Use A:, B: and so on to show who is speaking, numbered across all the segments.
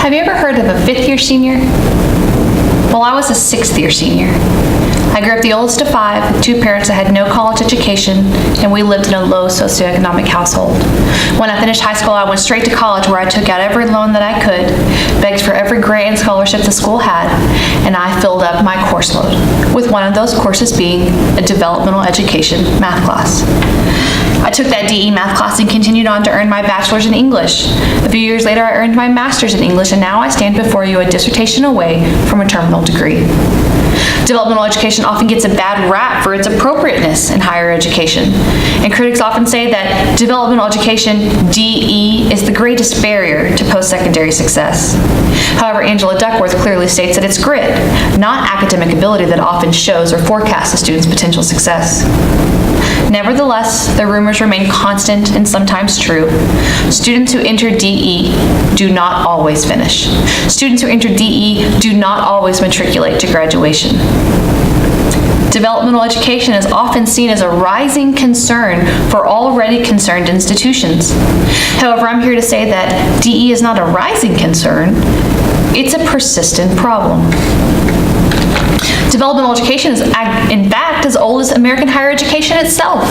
A: Have you ever heard of a fifth-year senior? Well, I was a sixth-year senior. I grew up the oldest of five with two parents that had no college education, and we lived in a low socioeconomic household. When I finished high school, I went straight to college where I took out every loan that I could, begged for every grant and scholarship the school had, and I filled up my course load, with one of those courses being a developmental education math class. I took that DE math class and continued on to earn my bachelor's in English. A few years later, I earned my master's in English, and now I stand before you a dissertation away from a terminal degree. Developmental education often gets a bad rap for its appropriateness in higher education, and critics often say that developmental education, DE, is the greatest barrier to post-secondary success. However, Angela Duckworth clearly states that it's grit, not academic ability, that often shows or forecasts a student's potential success. Nevertheless, the rumors remain constant and sometimes true. Students who enter DE do not always finish. Students who enter DE do not always matriculate to graduation. Developmental education is often seen as a rising concern for already concerned institutions. However, I'm here to say that DE is not a rising concern, it's a persistent problem. Developmental education is, in fact, as old as American higher education itself,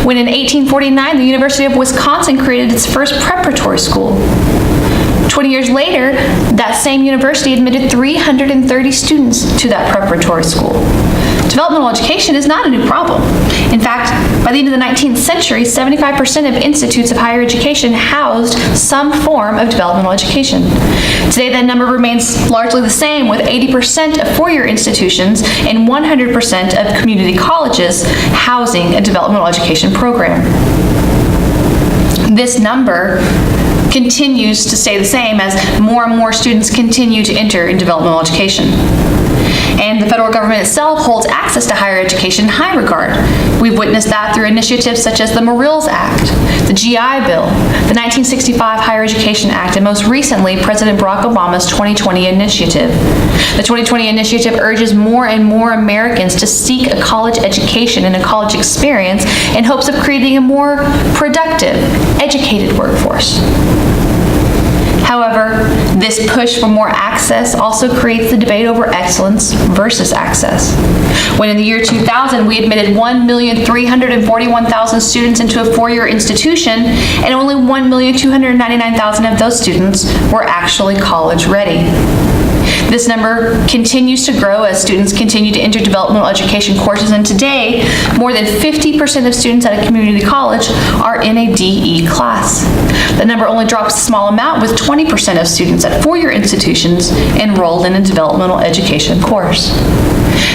A: when in 1849 the University of Wisconsin created its first preparatory school. 20 years later, that same university admitted 330 students to that preparatory school. Developmental education is not a new problem. In fact, by the end of the 19th century, 75% of institutes of higher education housed some form of developmental education. Today, that number remains largely the same, with 80% of four-year institutions and 100% of community colleges housing a developmental education program. This number continues to stay the same as more and more students continue to enter in developmental education. And the federal government itself holds access to higher education in high regard. We've witnessed that through initiatives such as the Morrills Act, the GI Bill, the 1965 Higher Education Act, and most recently, President Barack Obama's 2020 initiative. The 2020 initiative urges more and more Americans to seek a college education and a college experience in hopes of creating a more productive, educated workforce. However, this push for more access also creates the debate over excellence versus access. When in the year 2000, we admitted 1,341,000 students into a four-year institution, and only 1,299,000 of those students were actually college ready. This number continues to grow as students continue to enter developmental education courses, and today, more than 50% of students at a community college are in a DE class. The number only drops a small amount, with 20% of students at four-year institutions enrolled in a developmental education course.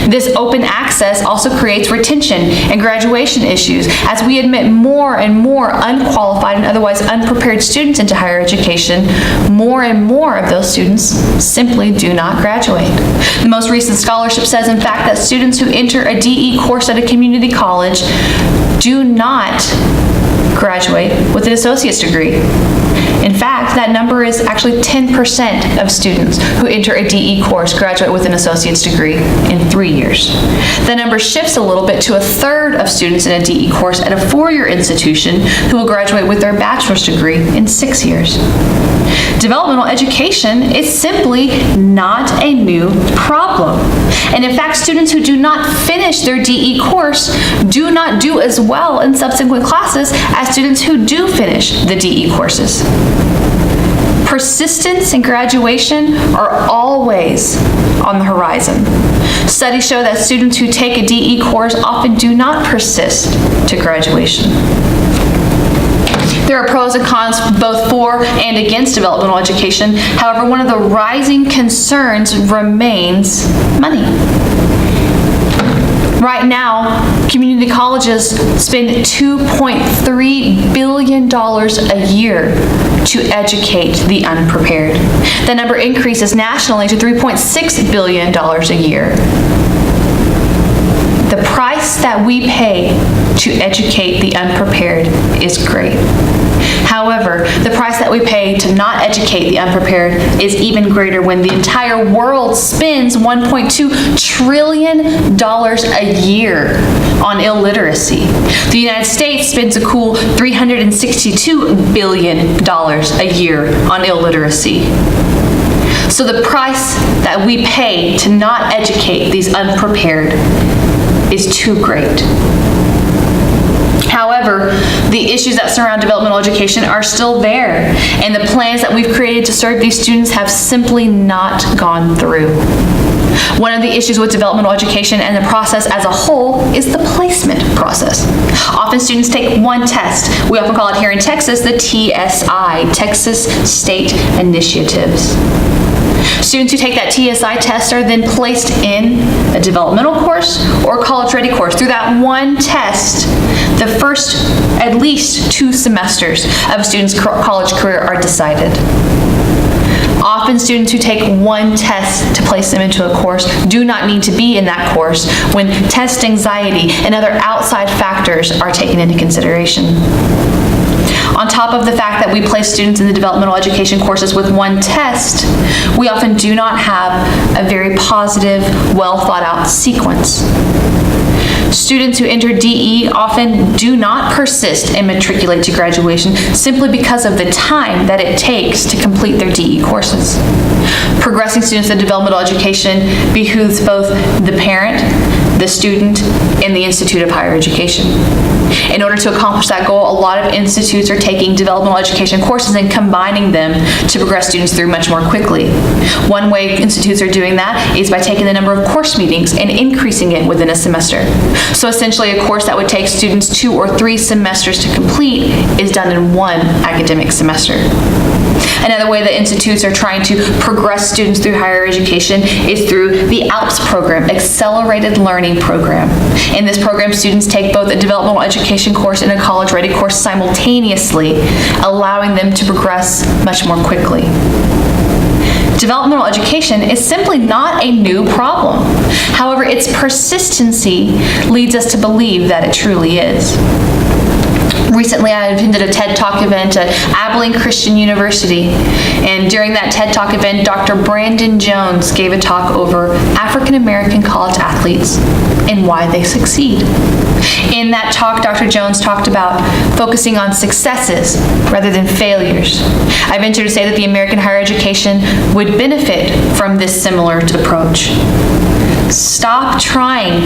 A: This open access also creates retention and graduation issues, as we admit more and more unqualified and otherwise unprepared students into higher education. More and more of those students simply do not graduate. The most recent scholarship says, in fact, that students who enter a DE course at a community college do not graduate with an associate's degree. In fact, that number is actually 10% of students who enter a DE course graduate with an associate's degree in 3 years. The number shifts a little bit to a third of students in a DE course at a four-year institution who will graduate with their bachelor's degree in 6 years. Developmental education is simply not a new problem. And in fact, students who do not finish their DE course do not do as well in subsequent classes as students who do finish the DE courses. Persistence and graduation are always on the horizon. Studies show that students who take a DE course often do not persist to graduation. There are pros and cons both for and against developmental education. However, one of the rising concerns remains money. Right now, community colleges spend $2.3 billion a year to educate the unprepared. That number increases nationally to $3.6 billion a year. The price that we pay to educate the unprepared is great. However, the price that we pay to not educate the unprepared is even greater when the entire world spends $1.2 trillion a year on illiteracy. The United States spends a cool $362 billion a year on illiteracy. So the price that we pay to not educate these unprepared is too great. However, the issues that surround developmental education are still there, and the plans that we've created to serve these students have simply not gone through. One of the issues with developmental education and the process as a whole is the placement process. Often students take one test. We often call it here in Texas the TSI, Texas State Initiatives. Students who take that TSI test are then placed in a developmental course or college-ready course. Through that one test, the first at least 2 semesters of a student's college career are decided. Often students who take one test to place them into a course do not need to be in that course when test anxiety and other outside factors are taken into consideration. On top of the fact that we place students in the developmental education courses with one test, we often do not have a very positive, well thought out sequence. Students who enter DE often do not persist and matriculate to graduation simply because of the time that it takes to complete their DE courses. Progressing students in developmental education behooves both the parent, the student, and the Institute of Higher Education. In order to accomplish that goal, a lot of institutes are taking developmental education courses and combining them to progress students through much more quickly. One way institutes are doing that is by taking the number of course meetings and increasing it within a semester. So essentially a course that would take students 2 or 3 semesters to complete is done in one academic semester. Another way that institutes are trying to progress students through higher education is through the ALPS program, Accelerated Learning Program. In this program, students take both a developmental education course and a college-ready course simultaneously, allowing them to progress much more quickly. Developmental education is simply not a new problem. However, its persistency leads us to believe that it truly is. Recently, I attended a TED Talk event at Abilene Christian University, and during that TED Talk event, Dr. Brandon Jones gave a talk over African American college athletes and why they succeed. In that talk, Dr. Jones talked about focusing on successes rather than failures. I venture to say that the American higher education would benefit from this similar approach. Stop trying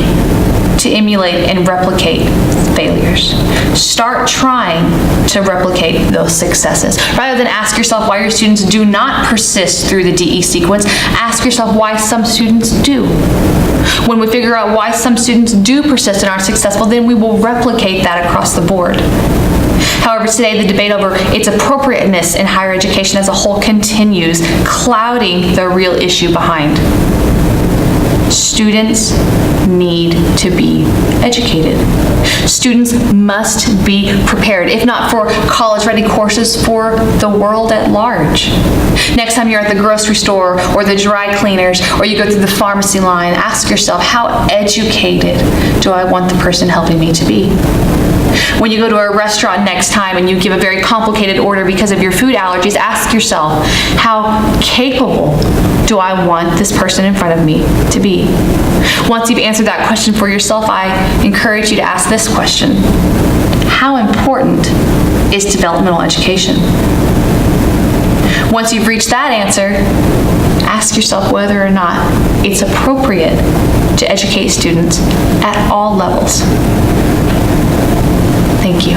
A: to emulate and replicate failures. Start trying to replicate those successes. Rather than ask yourself why your students do not persist through the DE sequence, ask yourself why some students do. When we figure out why some students do persist and are successful, then we will replicate that across the board. However, today the debate over its appropriateness in higher education as a whole continues, clouding the real issue behind. Students need to be educated. Students must be prepared, if not for college-ready courses, for the world at large. Next time you're at the grocery store or the dry cleaners or you go through the pharmacy line, ask yourself, how educated do I want the person helping me to be? When you go to a restaurant next time and you give a very complicated order because of your food allergies, ask yourself, how capable do I want this person in front of me to be? Once you've answered that question for yourself, I encourage you to ask this question. How important is developmental education? Once you've reached that answer, ask yourself whether or not it's appropriate to educate students at all levels. Thank you.